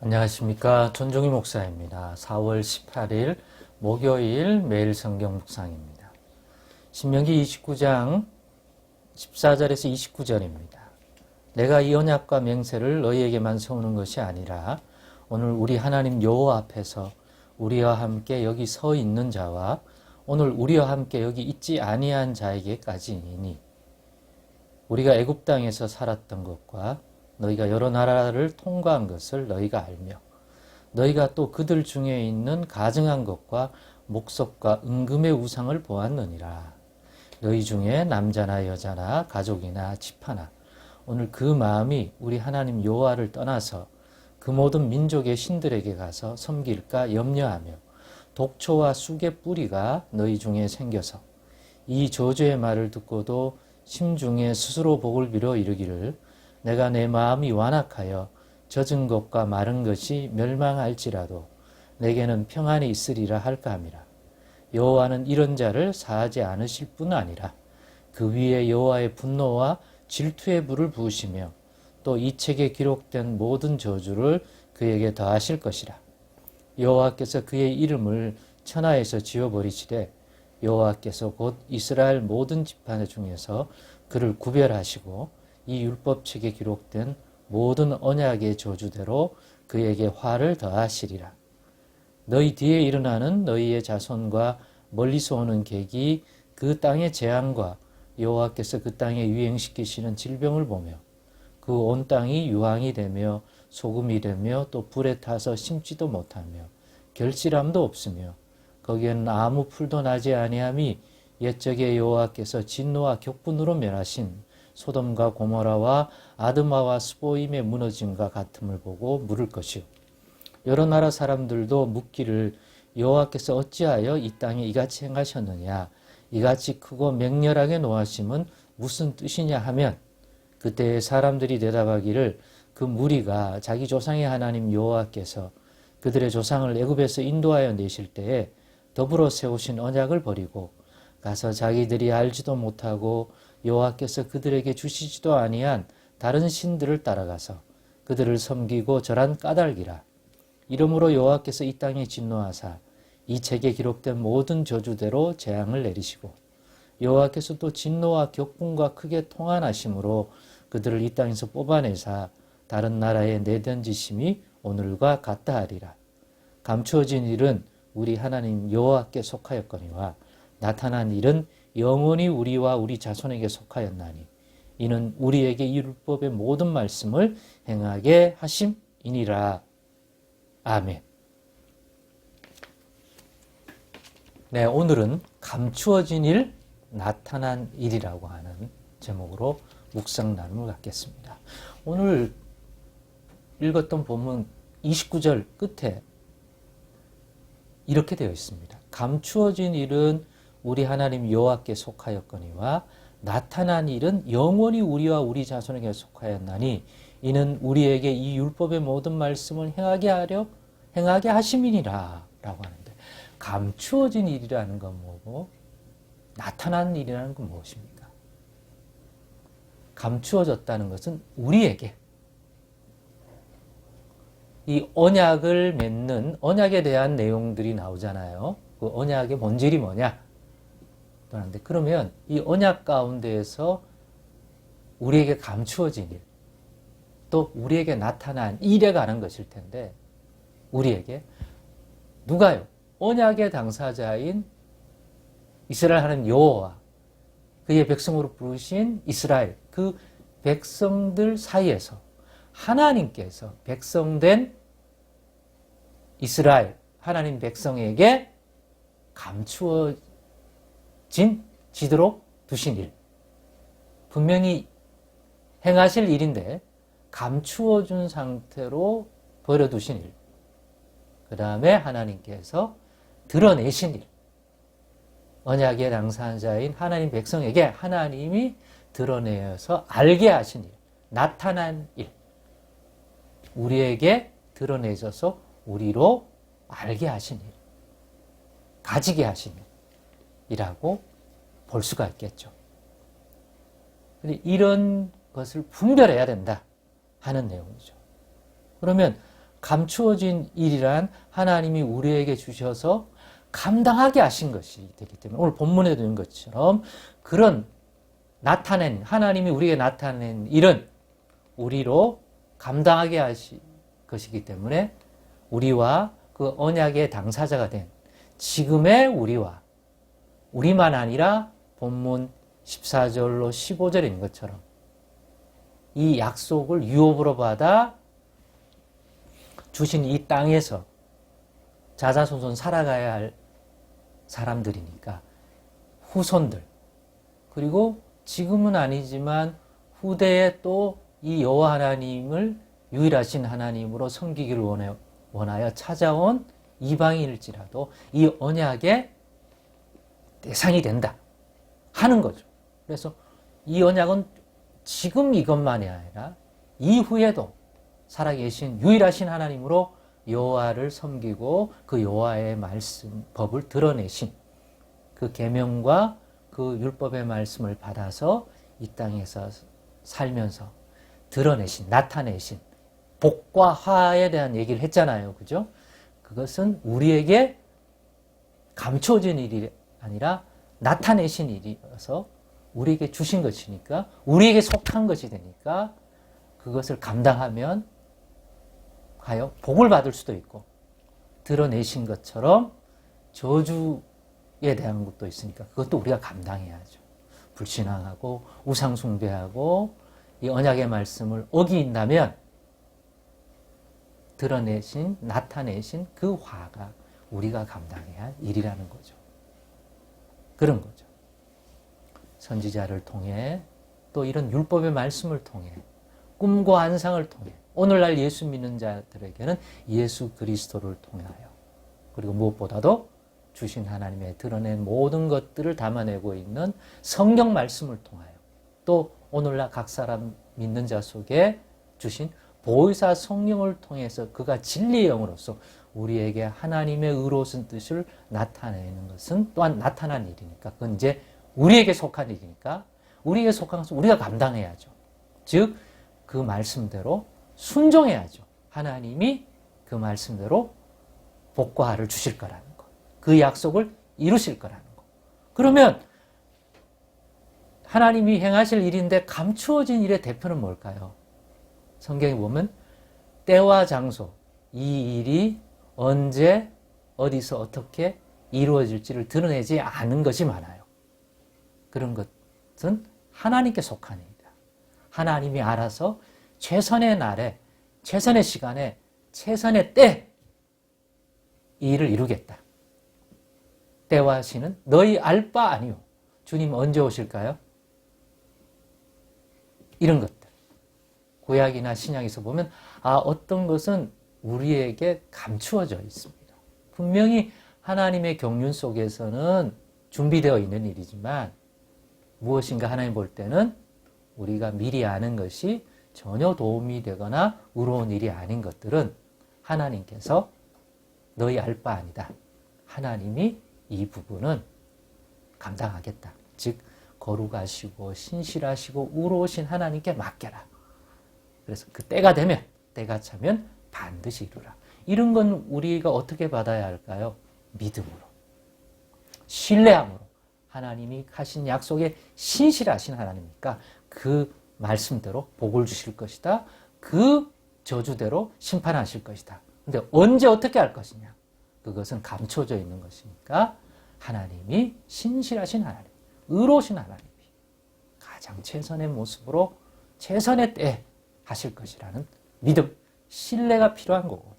안녕하십니까. 전종희 목사입니다. 4월 18일 목요일 매일 성경 묵상입니다. 신명기 29장 14절에서 29절입니다. 내가 이 언약과 맹세를 너희에게만 세우는 것이 아니라 오늘 우리 하나님 여호와 앞에서 우리와 함께 여기 서 있는 자와 오늘 우리와 함께 여기 있지 아니한 자에게까지이니 우리가 애굽 땅에서 살았던 것과 너희가 여러 나라를 통과한 것을 너희가 알며 너희가 또 그들 중에 있는 가증한 것과 목석과 은금의 우상을 보았느니라. 너희 중에 남자나 여자나 가족이나 지파나 오늘 그 마음이 우리 하나님 여호와를 떠나서 그 모든 민족의 신들에게 가서 섬길까 염려하며 독초와 쑥의 뿌리가 너희 중에 생겨서 이 저주의 말을 듣고도 심중에 스스로 복을 빌어 이르기를 내가 내 마음이 완악하여 젖은 것과 마른 것이 멸망할지라도 내게는 평안이 있으리라 할까 함이라. 여호와는 이런 자를 사하지 않으실 뿐 아니라 그 위에 여호와의 분노와 질투의 불을 부으시며 또 이 책에 기록된 모든 저주를 그에게 더하실 것이라. 여호와께서 그의 이름을 천하에서 지워버리시되 여호와께서 곧 이스라엘 모든 지파 중에서 그를 구별하시고 이 율법책에 기록된 모든 언약의 저주대로 그에게 화를 더하시리라. 너희 뒤에 일어나는 너희의 자손과 멀리서 오는 객이 그 땅의 재앙과 여호와께서 그 땅에 유행시키시는 질병을 보며 그 온 땅이 유황이 되며 소금이 되며 또 불에 타서 심지도 못하며 결실함도 없으며 거기에는 아무 풀도 나지 아니함이 옛적에 여호와께서 진노와 격분으로 멸하신 소돔과 고모라와 아드마와 스보임의 무너짐과 같음을 보고 물을 것이요 여러 나라 사람들도 묻기를 여호와께서 어찌하여 이 땅에 이같이 행하셨느냐 이같이 크고 맹렬하게 노하심은 무슨 뜻이냐 하면 그때 사람들이 대답하기를 그 무리가 자기 조상의 하나님 여호와께서 그들의 조상을 애굽에서 인도하여 내실 때에 더불어 세우신 언약을 버리고 가서 자기들이 알지도 못하고 여호와께서 그들에게 주시지도 아니한 다른 신들을 따라가서 그들을 섬기고 절한 까닭이라. 이러므로 여호와께서 이 땅에 진노하사 이 책에 기록된 모든 저주대로 재앙을 내리시고 여호와께서 또 진노와 격분과 크게 통한하심으로 그들을 이 땅에서 뽑아내사 다른 나라에 내던지심이 오늘과 같다 하리라. 감추어진 일은 우리 하나님 여호와께 속하였거니와 나타난 일은 영원히 우리와 우리 자손에게 속하였나니 이는 우리에게 이 율법의 모든 말씀을 행하게 하심이니라. 아멘. 네, 오늘은 감추어진 일, 나타난 일이라고 하는 제목으로 묵상 나눔을 갖겠습니다. 오늘 읽었던 본문 29절 끝에 이렇게 되어 있습니다. 감추어진 일은 우리 하나님 여호와께 속하였거니와 나타난 일은 영원히 우리와 우리 자손에게 속하였나니 이는 우리에게 이 율법의 모든 말씀을 행하게 하심이니라 라고 하는데 감추어진 일이라는 건 뭐고 나타난 일이라는 건 무엇입니까? 감추어졌다는 것은 우리에게 이 언약을 맺는 언약에 대한 내용들이 나오잖아요. 그 언약의 본질이 뭐냐? 그러면 이 언약 가운데에서 우리에게 감추어진 일, 또 우리에게 나타난 일에 관한 것일 텐데 우리에게 누가요? 언약의 당사자인 이스라엘 하나님 여호와 그의 백성으로 부르신 이스라엘 그 백성들 사이에서 하나님께서 백성된 이스라엘 하나님 백성에게 지도록 두신 일. 분명히 행하실 일인데 감추어 준 상태로 버려두신 일. 그 다음에 하나님께서 드러내신 일. 언약의 당사자인 하나님 백성에게 하나님이 드러내어서 알게 하신 일. 나타난 일. 우리에게 드러내셔서 우리로 알게 하신 일. 가지게 하신 일. 이라고 볼 수가 있겠죠. 이런 것을 분별해야 된다 하는 내용이죠. 그러면 감추어진 일이란 하나님이 우리에게 주셔서 감당하게 하신 것이 되기 때문에 오늘 본문에 있는 것처럼 그런 하나님이 우리에게 나타낸 일은 우리로 감당하게 하신 것이기 때문에 우리와 그 언약의 당사자가 된 지금의 우리와 우리만 아니라 본문 14절로 15절에 있는 것처럼 이 약속을 유업으로 받아 주신 이 땅에서 자자손손 살아가야 할 사람들이니까 후손들 그리고 지금은 아니지만 후대에 또 이 여호와 하나님을 유일하신 하나님으로 섬기기를 원하여 찾아온 이방인일지라도 이 언약의 대상이 된다 하는 거죠. 그래서 이 언약은 지금 이것만이 아니라 이후에도 살아계신 유일하신 하나님으로 여호와를 섬기고 그 여호와의 말씀, 법을 드러내신 그 계명과 그 율법의 말씀을 받아서 이 땅에서 살면서 드러내신, 나타내신 복과 화에 대한 얘기를 했잖아요. 그죠? 그것은 우리에게 감춰진 일이 아니라 나타내신 일이어서 우리에게 주신 것이니까 우리에게 속한 것이 되니까 그것을 감당하면 가요 복을 받을 수도 있고 드러내신 것처럼 저주에 대한 것도 있으니까 그것도 우리가 감당해야죠. 불신앙하고 우상 숭배하고 이 언약의 말씀을 어긴다면 드러내신 나타내신 그 화가 우리가 감당해야 할 일이라는 거죠. 그런 거죠. 선지자를 통해 또 이런 율법의 말씀을 통해 꿈과 환상을 통해 오늘날 예수 믿는 자들에게는 예수 그리스도를 통하여 그리고 무엇보다도 주신 하나님의 드러낸 모든 것들을 담아내고 있는 성경 말씀을 통하여 또 오늘날 각 사람 믿는 자 속에 주신 보혜사 성령을 통해서 그가 진리의 영으로서 우리에게 하나님의 의로우신 뜻을 나타내는 것은 또한 나타난 일이니까 그건 이제 우리에게 속한 일이니까 우리에게 속한 것은 우리가 감당해야죠. 즉 그 말씀대로 순종해야죠. 하나님이 그 말씀대로 복과 화를 주실 거라는 것. 그 약속을 이루실 거라는 것. 그러면 하나님이 행하실 일인데 감추어진 일의 대표는 뭘까요? 성경에 보면 때와 장소, 이 일이 언제 어디서 어떻게 이루어질지를 드러내지 않은 것이 많아요. 그런 것은 하나님께 속한 일이다. 하나님이 알아서 최선의 날에, 최선의 시간에, 최선의 때 이 일을 이루겠다. 때와 시는 너희 알 바 아니오. 주님 언제 오실까요? 이런 것들. 구약이나 신약에서 보면 어떤 것은 우리에게 감추어져 있습니다. 분명히 하나님의 경륜 속에서는 준비되어 있는 일이지만 무엇인가 하나님 볼 때는 우리가 미리 아는 것이 전혀 도움이 되거나 의로운 일이 아닌 것들은 하나님께서 너희 알 바 아니다. 하나님이 이 부분은 감당하겠다. 즉 거룩하시고 신실하시고 의로우신 하나님께 맡겨라. 그래서 그 때가 되면 때가 차면 반드시 이루라. 이런 건 우리가 어떻게 받아야 할까요? 믿음으로. 신뢰함으로. 하나님이 하신 약속에 신실하신 하나님이니까 그 말씀대로 복을 주실 것이다. 그 저주대로 심판하실 것이다. 근데 언제 어떻게 할 것이냐? 그것은 감춰져 있는 것이니까 하나님이 신실하신 하나님, 의로우신 하나님이 가장 최선의 모습으로 최선의 때에 하실 것이라는 믿음, 신뢰가 필요한 거고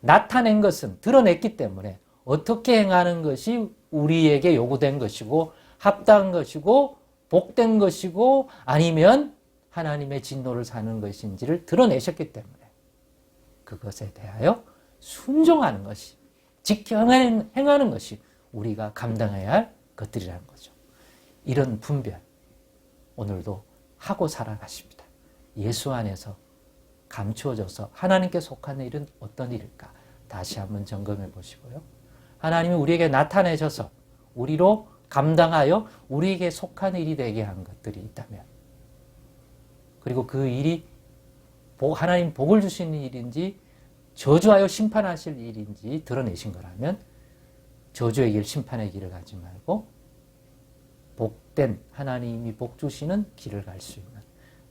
나타낸 것은 드러냈기 때문에 어떻게 행하는 것이 우리에게 요구된 것이고 합당한 것이고 복된 것이고 아니면 하나님의 진노를 사는 것인지를 드러내셨기 때문에 그것에 대하여 순종하는 것이 지켜 행하는 것이 우리가 감당해야 할 것들이라는 거죠. 이런 분별 오늘도 하고 살아가십니다. 예수 안에서 감추어져서 하나님께 속한 일은 어떤 일일까? 다시 한번 점검해 보시고요. 하나님이 우리에게 나타내셔서 우리로 감당하여 우리에게 속한 일이 되게 한 것들이 있다면 그리고 그 일이 하나님 복을 주시는 일인지 저주하여 심판하실 일인지 드러내신 거라면 저주의 길, 심판의 길을 가지 말고 복된 하나님이 복 주시는 길을 갈 수 있는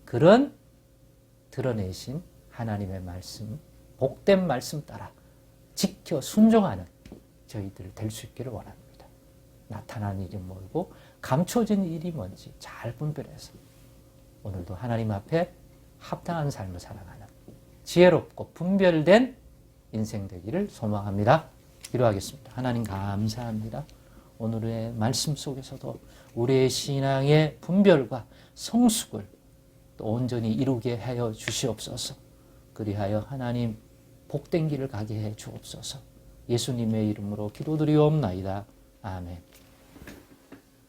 그런 드러내신 하나님의 말씀, 복된 말씀 따라 지켜 순종하는 저희들 될 수 있기를 원합니다. 나타난 일이 뭐고 감춰진 일이 뭔지 잘 분별해서 오늘도 하나님 앞에 합당한 삶을 살아가는 지혜롭고 분별된 인생 되기를 소망합니다. 기도하겠습니다. 하나님 감사합니다. 오늘의 말씀 속에서도 우리의 신앙의 분별과 성숙을 또 온전히 이루게 하여 주시옵소서. 그리하여 하나님 복된 길을 가게 해 주옵소서. 예수님의 이름으로 기도드리옵나이다. 아멘.